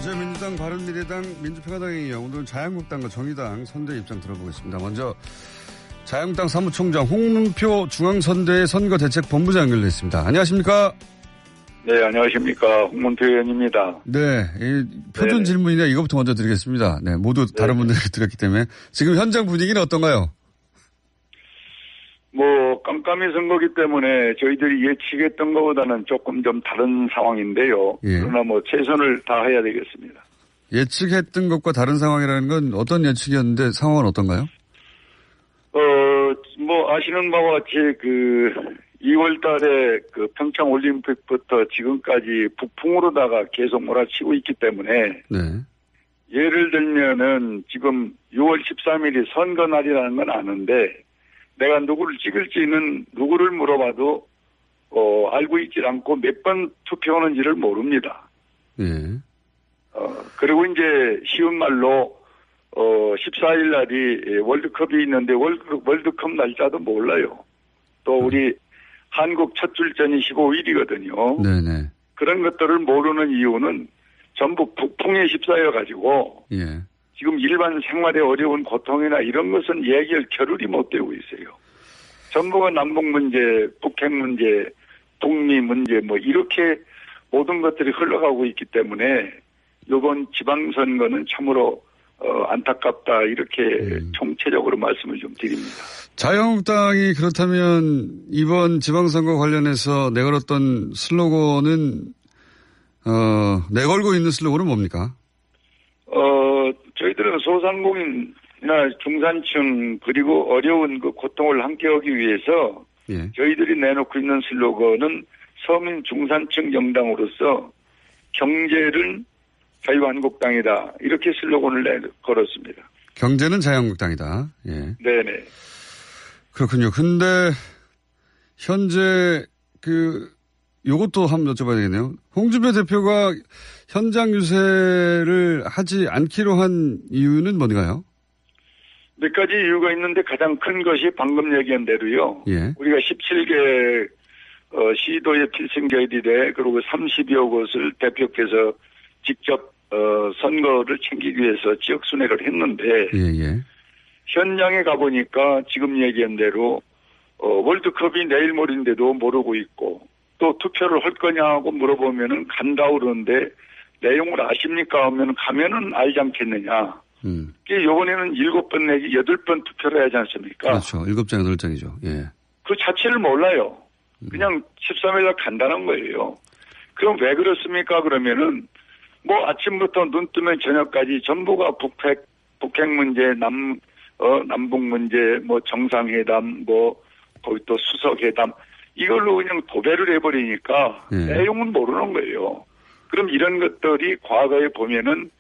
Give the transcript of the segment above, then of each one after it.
어제 민주당, 바른미래당, 민주평화당에 이어 오늘은 자유한국당과 정의당 선대 입장 들어보겠습니다. 먼저 자유한국당 사무총장 홍문표 중앙선대의 선거대책본부장 연결됐습니다. 안녕하셨습니까? 네, 안녕하십니까. 홍문표 의원입니다. 네, 표준 질문이나 이것부터 먼저 드리겠습니다. 네, 모두 다른 분들에게 드렸기 때문에. 지금 현장 분위기는 어떤가요? 깜깜이 선거기 때문에 저희들이 예측했던 것보다는 조금 좀 다른 상황인데요. 예. 그러나 최선을 다해야 되겠습니다. 예측했던 것과 다른 상황이라는 건 어떤 예측이었는데 상황은 어떤가요? 아시는 바와 같이 2월 달에 평창 올림픽부터 지금까지 북풍으로다가 계속 몰아치고 있기 때문에. 네. 예를 들면은 지금 6월 13일이 선거 날이라는 건 아는데 내가 누구를 찍을지는 누구를 물어봐도 알고 있지 않고 몇 번 투표하는지를 모릅니다. 예. 그리고 이제 쉬운 말로 14일 날이 월드컵이 있는데 월드컵 날짜도 몰라요. 또 우리 한국 첫 출전이 15일이거든요. 네네. 그런 것들을 모르는 이유는 전부 북풍에 휩싸여 가지고 예. 지금 일반 생활에 어려운 고통이나 이런 것은 얘기할 겨를이 못 되고 있어요. 전부가 남북 문제, 북핵 문제, 북미 문제 이렇게 모든 것들이 흘러가고 있기 때문에 이번 지방선거는 참으로 안타깝다 이렇게 총체적으로 말씀을 좀 드립니다. 자유한국당이 그렇다면 이번 지방선거 관련해서 내걸었던 슬로건은 내걸고 있는 슬로건은 뭡니까? 저희들은 소상공인이나 중산층 그리고 어려운 고통을 함께하기 위해서 예. 저희들이 내놓고 있는 슬로건은 서민 중산층 정당으로서 경제는 자유한국당이다 이렇게 슬로건을 걸었습니다. 경제는 자유한국당이다. 예. 네네. 그렇군요. 근데 현재 요것도 한번 여쭤봐야 되겠네요. 홍준표 대표가 현장 유세를 하지 않기로 한 이유는 뭔가요? 몇 가지 이유가 있는데 가장 큰 것이 방금 얘기한 대로요. 예. 우리가 17개 시도의 필승 결의대 그리고 30여 곳을 대표께서 직접 선거를 챙기기 위해서 지역 순회를 했는데 예. 현장에 가보니까 지금 얘기한 대로 월드컵이 내일 모레인데도 모르고 있고 또 투표를 할 거냐고 물어보면은 간다 그러는데 내용을 아십니까 하면 가면은 알지 않겠느냐. 이번에는 7번 내지 8번 투표를 하지 않습니까? 그렇죠. 7장, 8장이죠. 예. 그 자체를 몰라요. 그냥 13일날 간다는 거예요. 그럼 왜 그렇습니까? 그러면은 아침부터 눈 뜨면 저녁까지 전부가 북핵 문제, 남북 문제, 정상회담, 거기 또 수석회담 이걸로 그냥 도배를 해버리니까 내용은 모르는 거예요. 그럼 이런 것들이 과거에 보면은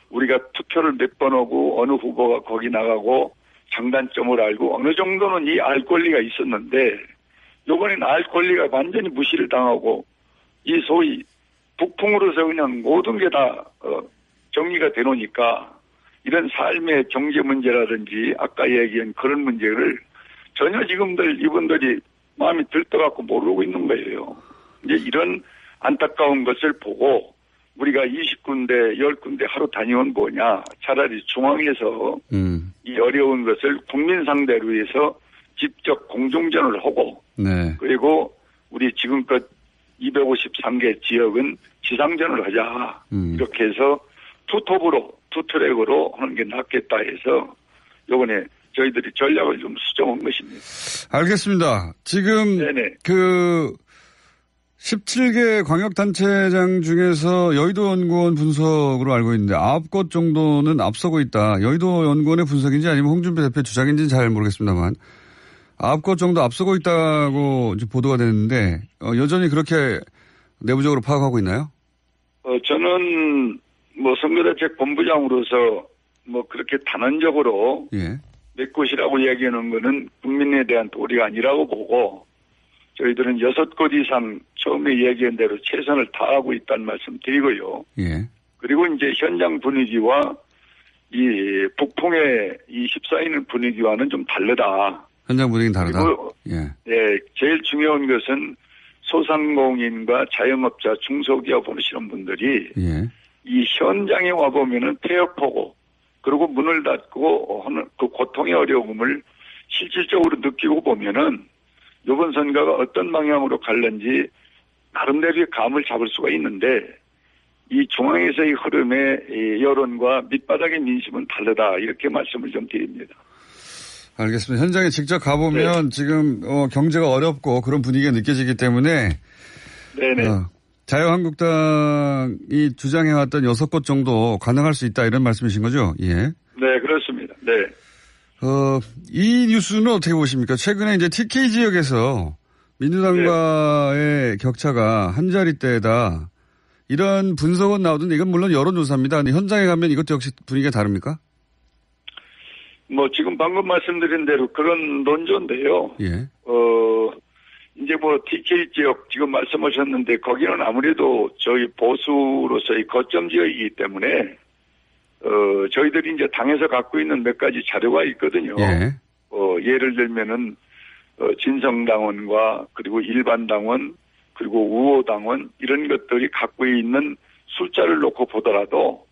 우리가 투표를 몇 번 하고 어느 후보가 거기 나가고 장단점을 알고 어느 정도는 이 알 권리가 있었는데 이번엔 알 권리가 완전히 무시를 당하고 이 소위 북풍으로서 그냥 모든 게 다 정리가 되노니까 이런 삶의 경제 문제라든지 아까 얘기한 그런 문제를 전혀 이분들이 마음이 들떠갖고 모르고 있는 거예요. 이제 이런 안타까운 것을 보고 우리가 20군데, 10군데 하루 다니면 뭐냐. 차라리 중앙에서 이 어려운 것을 국민 상대로 해서 직접 공중전을 하고 네. 그리고 우리 지금껏 253개 지역은 지상전을 하자. 이렇게 해서 투트랙으로 하는 게 낫겠다 해서 요번에 저희들이 전략을 좀 수정한 것입니다. 알겠습니다. 지금 네네. 17개 광역단체장 중에서 여의도 연구원 분석으로 알고 있는데 9곳 정도는 앞서고 있다. 여의도 연구원의 분석인지 아니면 홍준표 대표 주장인지는 잘 모르겠습니다만 9곳 정도 앞서고 있다고 보도가 되는데 여전히 그렇게 내부적으로 파악하고 있나요? 저는 선거대책 본부장으로서 그렇게 단언적으로 예. 몇 곳이라고 얘기하는 거는 국민에 대한 도리가 아니라고 보고 저희들은 6곳 이상 처음에 얘기한 대로 최선을 다하고 있다는 말씀 드리고요. 예. 그리고 이제 현장 분위기와 이 북풍의 이 14인 분위기와는 좀 다르다. 현장 분위기는 다르다. 그리고 예. 제일 중요한 것은 소상공인과 자영업자, 중소기업 보시는 분들이 이 현장에 와 보면은 폐역하고 그리고 문을 닫고 하는 그 고통의 어려움을 실질적으로 느끼고 보면은 이번 선거가 어떤 방향으로 갈는지 나름대로의 감을 잡을 수가 있는데 이 중앙에서의 흐름의 이 여론과 밑바닥의 민심은 다르다 이렇게 말씀을 좀 드립니다. 알겠습니다. 현장에 직접 가보면 지금 경제가 어렵고 그런 분위기가 느껴지기 때문에 네네. 자유한국당이 주장해왔던 6곳 정도 가능할 수 있다 이런 말씀이신 거죠? 예. 네, 그렇습니다. 네. 이 뉴스는 어떻게 보십니까? 최근에 이제 TK 지역에서 민주당과의 격차가 한 자릿대다. 이런 분석은 나오던데 이건 물론 여론조사입니다. 근데 현장에 가면 이것도 역시 분위기가 다릅니까? 뭐 지금 방금 말씀드린 대로 그런 논조인데요. 예. 이제 뭐 TK 지역 지금 말씀하셨는데 거기는 아무래도 저희 보수로서의 거점 지역이기 때문에 저희들이 이제 당에서 갖고 있는 몇 가지 자료가 있거든요. 예. 예를 들면은 진성당원과 그리고 일반당원 그리고 우호당원 이런 것들이 갖고 있는 숫자를 놓고 보더라도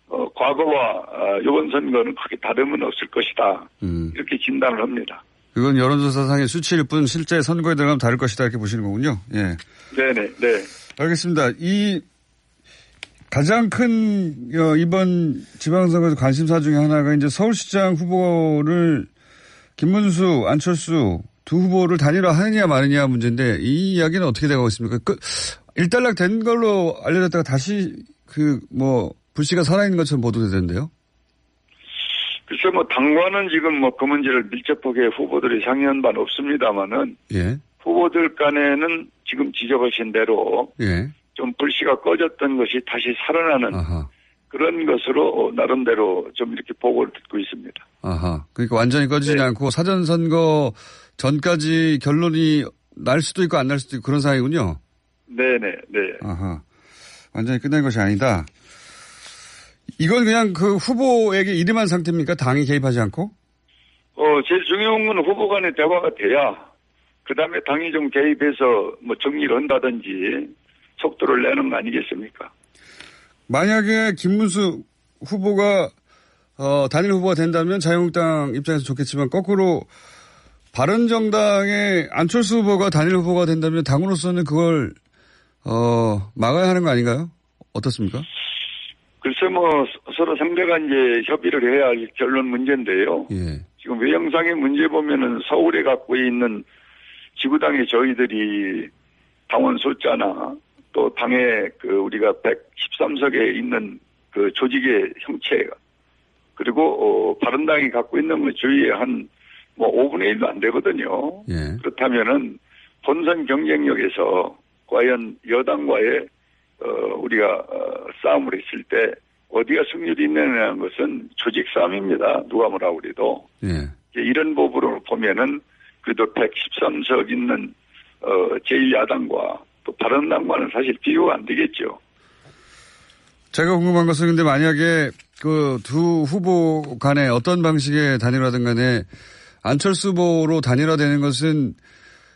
과거와 이번 선거는 크게 다름은 없을 것이다. 이렇게 진단을 합니다. 그건 여론조사상의 수치일 뿐 실제 선거에 들어가면 다를 것이다 이렇게 보시는 거군요. 예. 네네. 네. 알겠습니다. 이 가장 큰 이번 지방선거에서 관심사 중에 하나가 이제 서울시장 후보를 김문수, 안철수 두 후보를 단일화하느냐 마느냐 문제인데 이 이야기는 어떻게 돼가고 있습니까? 일단락 된 걸로 알려졌다가 다시 불씨가 살아있는 것처럼 보도되던데요. 글쎄 당과는 지금 그 문제를 밀접하게 후보들이 상의한 바는 없습니다만은 예. 후보들 간에는 지금 지적하신 대로 예. 좀 불씨가 꺼졌던 것이 다시 살아나는 아하. 그런 것으로 나름대로 좀 이렇게 보고를 듣고 있습니다. 아하. 그러니까 완전히 꺼지지 않고 사전선거 전까지 결론이 날 수도 있고 안 날 수도 있고 그런 상황이군요. 네네. 네. 아하. 완전히 끝난 것이 아니다. 이건 그냥 그 후보에게 이름한 상태입니까? 당이 개입하지 않고? 제일 중요한 건 후보 간의 대화가 돼야 그 다음에 당이 좀 개입해서 정리를 한다든지 속도를 내는 거 아니겠습니까? 만약에 김문수 후보가 단일 후보가 된다면 자유한국당 입장에서 좋겠지만 거꾸로 바른정당의 안철수 후보가 단일 후보가 된다면 당으로서는 그걸 막아야 하는 거 아닌가요? 어떻습니까? 글쎄 서로 상대가 이제 협의를 해야 할 결론 문제인데요. 예. 지금 외형상의 문제 보면은 서울에 갖고 있는 지구당의 저희들이 당원 숫자나 또 당의 우리가 113석에 있는 그 조직의 형체 그리고 바른당이 갖고 있는 것 주위에 한 5분의 1도 안 되거든요. 예. 그렇다면은 본선 경쟁력에서 과연 여당과의 우리가 싸움을 했을 때 어디가 승률이 있느냐는 것은 조직 싸움입니다. 누가 뭐라 그래도. 예. 이런 법으로 보면은 그래도 113석 있는 제1야당과 또 바른당과는 사실 비교가 안 되겠죠. 제가 궁금한 것은 근데 만약에 그 두 후보 간에 어떤 방식의 단일화든 간에 안철수 후보로 단일화되는 것은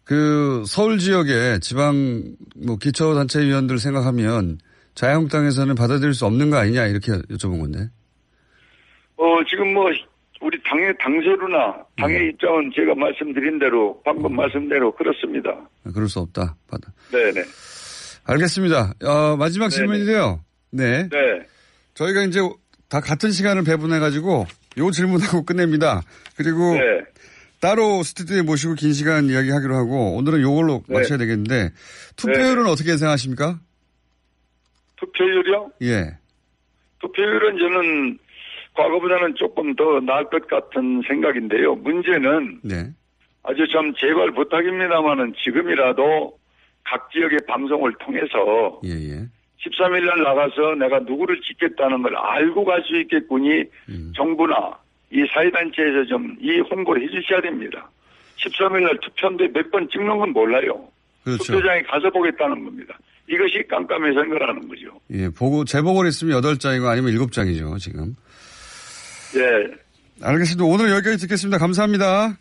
그 서울 지역의 지방 기초단체위원들 생각하면 자유한국당에서는 받아들일 수 없는 거 아니냐 이렇게 여쭤본 건데. 지금 우리 당의 당세로나 당의 입장은 제가 말씀드린 대로 방금 말씀대로 그렇습니다. 그럴 수 없다. 네네. 알겠습니다. 마지막 질문인데요. 네. 네. 저희가 이제 다 같은 시간을 배분해가지고 요 질문하고 끝냅니다. 그리고 네. 따로 스튜디오에 모시고 긴 시간 이야기하기로 하고 오늘은 요걸로 마쳐야 되겠는데 투표율은 어떻게 예상하십니까? 투표율이요? 예. 투표율은 저는 과거보다는 조금 더 나을 것 같은 생각인데요. 문제는 네. 아주 좀 제발 부탁입니다만은 지금이라도 각 지역의 방송을 통해서 예. 13일 날 나가서 내가 누구를 찍겠다는 걸 알고 갈 수 있겠군이 정부나 이 사회단체에서 좀 이 홍보를 해 주셔야 됩니다. 13일 날 투표인데 몇 번 찍는 건 몰라요. 그렇죠. 투표장에 가서 보겠다는 겁니다. 이것이 깜깜이 선거라는 거죠. 예, 제목을 있으면 8장이고 아니면 7장이죠, 지금. 예. 알겠습니다. 오늘 여기까지 듣겠습니다. 감사합니다.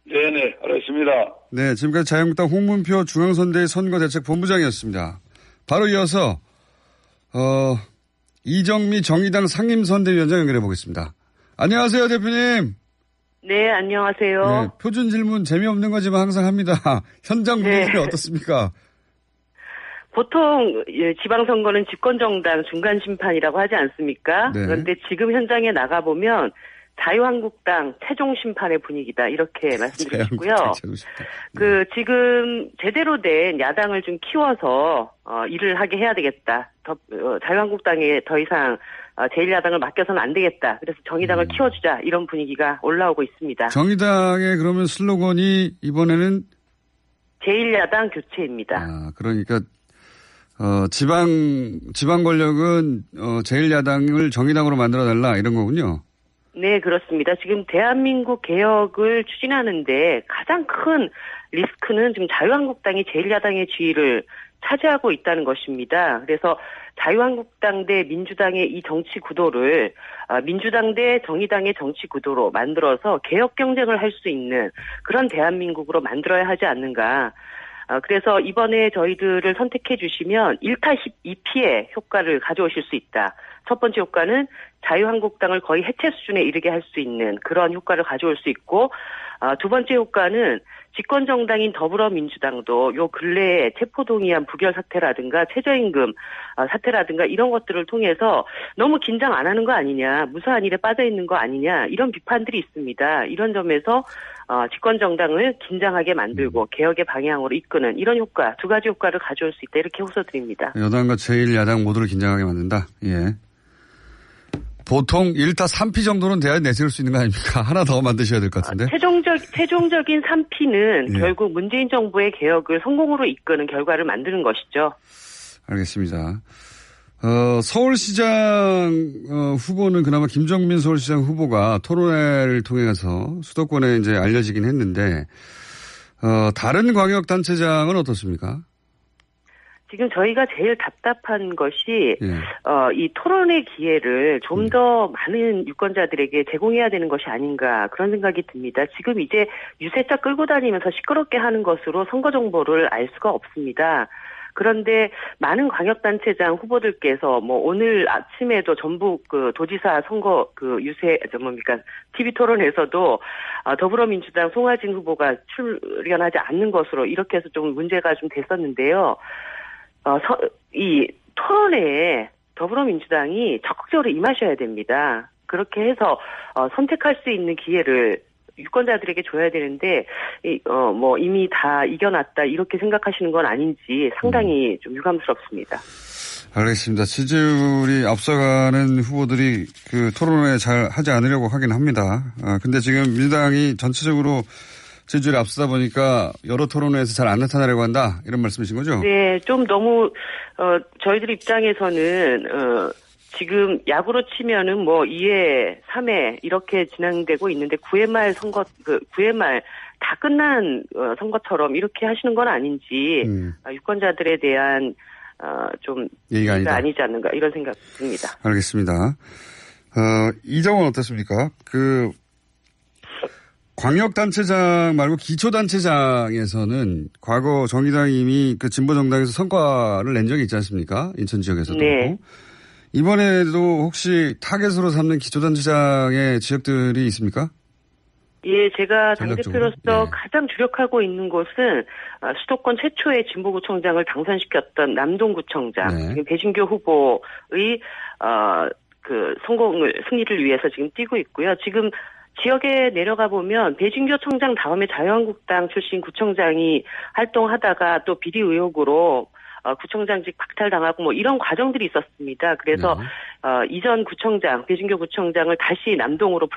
네네, 알았습니다. 네, 지금까지 자유한국당 홍문표 중앙선대위 선거대책본부장이었습니다. 바로 이어서, 이정미 정의당 상임선대위원장 연결해 보겠습니다. 안녕하세요, 대표님. 네, 안녕하세요. 네, 표준 질문 재미없는 거지만 항상 합니다. 현장 분위기는 어떻습니까? 보통 지방선거는 집권정당 중간심판이라고 하지 않습니까? 네. 그런데 지금 현장에 나가보면 자유한국당 최종심판의 분위기다 이렇게 말씀드리고 싶고요. 지금 제대로 된 야당을 좀 키워서 일을 하게 해야 되겠다. 자유한국당에 더 이상 제1야당을 맡겨서는 안 되겠다. 그래서 정의당을 키워주자 이런 분위기가 올라오고 있습니다. 정의당의 그러면 슬로건이 이번에는 제1야당 교체입니다. 그러니까 지방 권력은 제1야당을 정의당으로 만들어달라 이런 거군요. 네, 그렇습니다. 지금 대한민국 개혁을 추진하는데 가장 큰 리스크는 지금 자유한국당이 제1야당의 지위를 차지하고 있다는 것입니다. 그래서 자유한국당 대 민주당의 이 정치 구도를 민주당 대 정의당의 정치 구도로 만들어서 개혁 경쟁을 할 수 있는 그런 대한민국으로 만들어야 하지 않는가. 그래서 이번에 저희들을 선택해 주시면 1타 12피의 효과를 가져오실 수 있다. 첫 번째 효과는 자유한국당을 거의 해체 수준에 이르게 할 수 있는 그런 효과를 가져올 수 있고, 두 번째 효과는 집권정당인 더불어민주당도 요 근래에 체포동의안 부결 사태라든가 최저임금 사태라든가 이런 것들을 통해서 너무 긴장 안 하는 거 아니냐, 무사한 일에 빠져 있는 거 아니냐 이런 비판들이 있습니다. 이런 점에서 집권정당을 긴장하게 만들고 개혁의 방향으로 이끄는 이런 효과, 두 가지 효과를 가져올 수 있다 이렇게 호소드립니다. 여당과 제1야당 모두를 긴장하게 만든다. 예. 보통 1타 3피 정도는 돼야 내세울 수 있는 거 아닙니까? 하나 더 만드셔야 될 것 같은데. 최종적인 3피는 예. 결국 문재인 정부의 개혁을 성공으로 이끄는 결과를 만드는 것이죠. 알겠습니다. 서울시장 후보는 그나마 김정민 서울시장 후보가 토론회를 통해서 수도권에 이제 알려지긴 했는데 다른 광역단체장은 어떻습니까? 지금 저희가 제일 답답한 것이 이 토론의 기회를 좀 더 많은 유권자들에게 제공해야 되는 것이 아닌가 그런 생각이 듭니다. 지금 이제 유세차 끌고 다니면서 시끄럽게 하는 것으로 선거 정보를 알 수가 없습니다. 그런데 많은 광역단체장 후보들께서 오늘 아침에도 전북 도지사 선거 유세 TV 토론에서도 더불어민주당 송하진 후보가 출연하지 않는 것으로 이렇게 해서 좀 문제가 좀 됐었는데요. 이 토론회에 더불어민주당이 적극적으로 임하셔야 됩니다. 그렇게 해서 선택할 수 있는 기회를 유권자들에게 줘야 되는데 이미 다 이겨놨다 이렇게 생각하시는 건 아닌지 상당히 좀 유감스럽습니다. 알겠습니다. 지지율이 앞서가는 후보들이 토론회 잘 하지 않으려고 하긴 합니다. 근데 지금 민주당이 전체적으로 지지율이 앞서다 보니까 여러 토론회에서 잘 안 나타나려고 한다 이런 말씀이신 거죠? 네, 좀 너무 저희들 입장에서는 지금 야구로 치면은 2회, 3회 이렇게 진행되고 있는데 9회 말 선거 9회 말 다 끝난 선거처럼 이렇게 하시는 건 아닌지 유권자들에 대한 좀 예의가 아니지 않는가 이런 생각 듭니다. 알겠습니다. 이 점은 어떻습니까? 광역단체장 말고 기초단체장에서는 과거 정의당이 이미 진보정당에서 성과를 낸 적이 있지 않습니까? 인천 지역에서도. 네. 이번에도 혹시 타겟으로 삼는 기초단체장의 지역들이 있습니까? 예, 제가 당대표로서 가장 주력하고 있는 곳은 수도권 최초의 진보구청장을 당선시켰던 남동구청장, 지금 배진교 후보의 승리를 위해서 지금 뛰고 있고요. 지금 지역에 내려가 보면 배진교 청장 다음에 자유한국당 출신 구청장이 활동하다가 또 비리 의혹으로 구청장직 박탈당하고 이런 과정들이 있었습니다. 그래서 이전 구청장 배진교 구청장을 다시 남동구로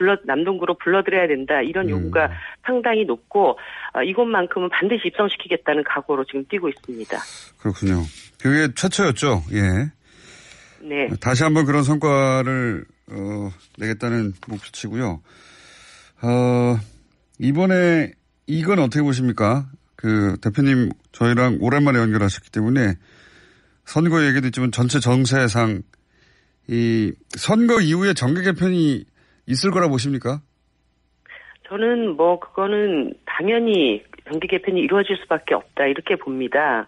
불러들여야 된다 이런 요구가 상당히 높고 이곳만큼은 반드시 입성시키겠다는 각오로 지금 뛰고 있습니다. 그렇군요. 그게 최초였죠. 예. 네. 다시 한번 그런 성과를 내겠다는 목표치고요. 이번에 이건 어떻게 보십니까? 대표님 저희랑 오랜만에 연결하셨기 때문에 선거 얘기도 있지만 전체 정세상 이 선거 이후에 정계 개편이 있을 거라 보십니까? 저는 그거는 당연히 정계 개편이 이루어질 수밖에 없다 이렇게 봅니다.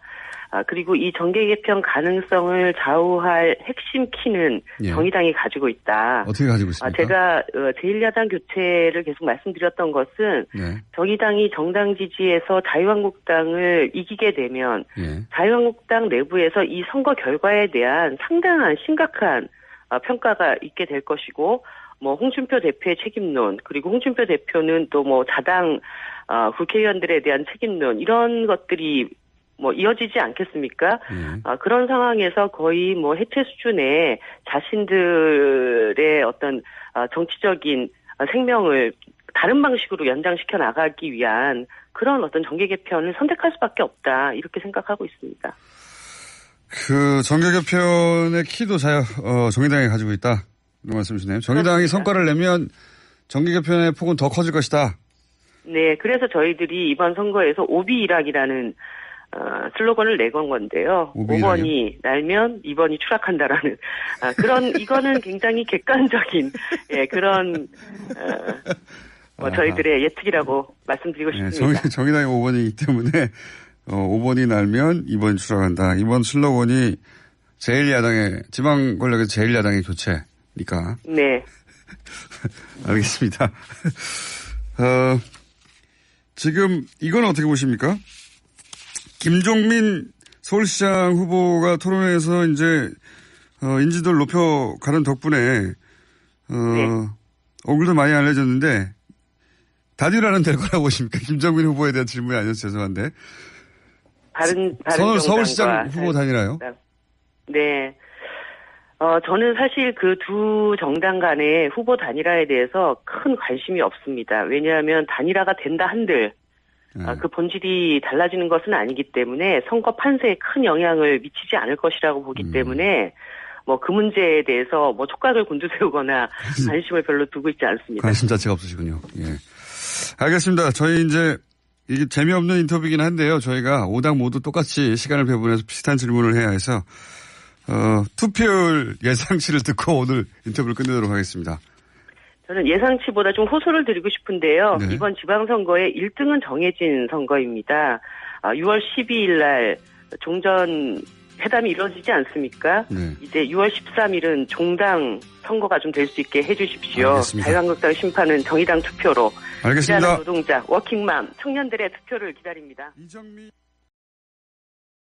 그리고 이 정계 개편 가능성을 좌우할 핵심 키는 예. 정의당이 가지고 있다. 어떻게 가지고 있습니까? 제가 제1야당 교체를 계속 말씀드렸던 것은 네. 정의당이 정당 지지에서 자유한국당을 이기게 되면 예. 자유한국당 내부에서 이 선거 결과에 대한 상당한 심각한 평가가 있게 될 것이고 뭐 홍준표 대표의 책임론 그리고 홍준표 대표는 또 뭐 자당 국회의원들에 대한 책임론 이런 것들이 뭐 이어지지 않겠습니까? 그런 상황에서 거의 뭐 해체 수준의 자신들의 어떤 정치적인 생명을 다른 방식으로 연장시켜 나가기 위한 그런 어떤 정계 개편을 선택할 수밖에 없다 이렇게 생각하고 있습니다. 그 정계 개편의 키도 정의당이 가지고 있다 이런 말씀이시네요. 정의당이 그렇습니다. 성과를 내면 정계 개편의 폭은 더 커질 것이다. 네, 그래서 저희들이 이번 선거에서 오비일학이라는 슬로건을 내건 건데요. 5번이 날면 2번이 추락한다라는 이거는 굉장히 객관적인 그런 저희들의 예측이라고 말씀드리고 싶습니다. 정의당이 5번이기 때문에 5번이 날면 2번이 추락한다. 이번 슬로건이 제1야당의 지방 권력에서 제1야당의 교체니까. 네. 알겠습니다. 지금 이건 어떻게 보십니까? 김종민 서울시장 후보가 토론회에서 이제 인지도를 높여가는 덕분에 네. 얼굴도 많이 알려졌는데 단일화는 될 거라고 보십니까? 김종민 후보에 대한 질문이 아니어서 죄송한데. 다른 서울시장 후보 단일화요? 네. 저는 사실 그 두 정당 간의 후보 단일화에 대해서 큰 관심이 없습니다. 왜냐하면 단일화가 된다 한들 그 본질이 달라지는 것은 아니기 때문에 선거 판세에 큰 영향을 미치지 않을 것이라고 보기 때문에 뭐 그 문제에 대해서 뭐 촉각을 곤두세우거나 관심을 별로 두고 있지 않습니다. 관심 자체가 없으시군요. 예. 알겠습니다. 저희 이제 이게 재미없는 인터뷰이긴 한데요. 저희가 5당 모두 똑같이 시간을 배분해서 비슷한 질문을 해야 해서 투표율 예상치를 듣고 오늘 인터뷰를 끝내도록 하겠습니다. 저는 예상치보다 좀 호소를 드리고 싶은데요. 네. 이번 지방선거의 1등은 정해진 선거입니다. 6월 12일 날 종전 회담이 이루어지지 않습니까? 네. 이제 6월 13일은 종당 선거가 좀 될 수 있게 해주십시오. 알겠습니다. 자유한국당 심판은 정의당 투표로. 알겠습니다. 일하는 노동자, 워킹맘, 청년들의 투표를 기다립니다. 이정미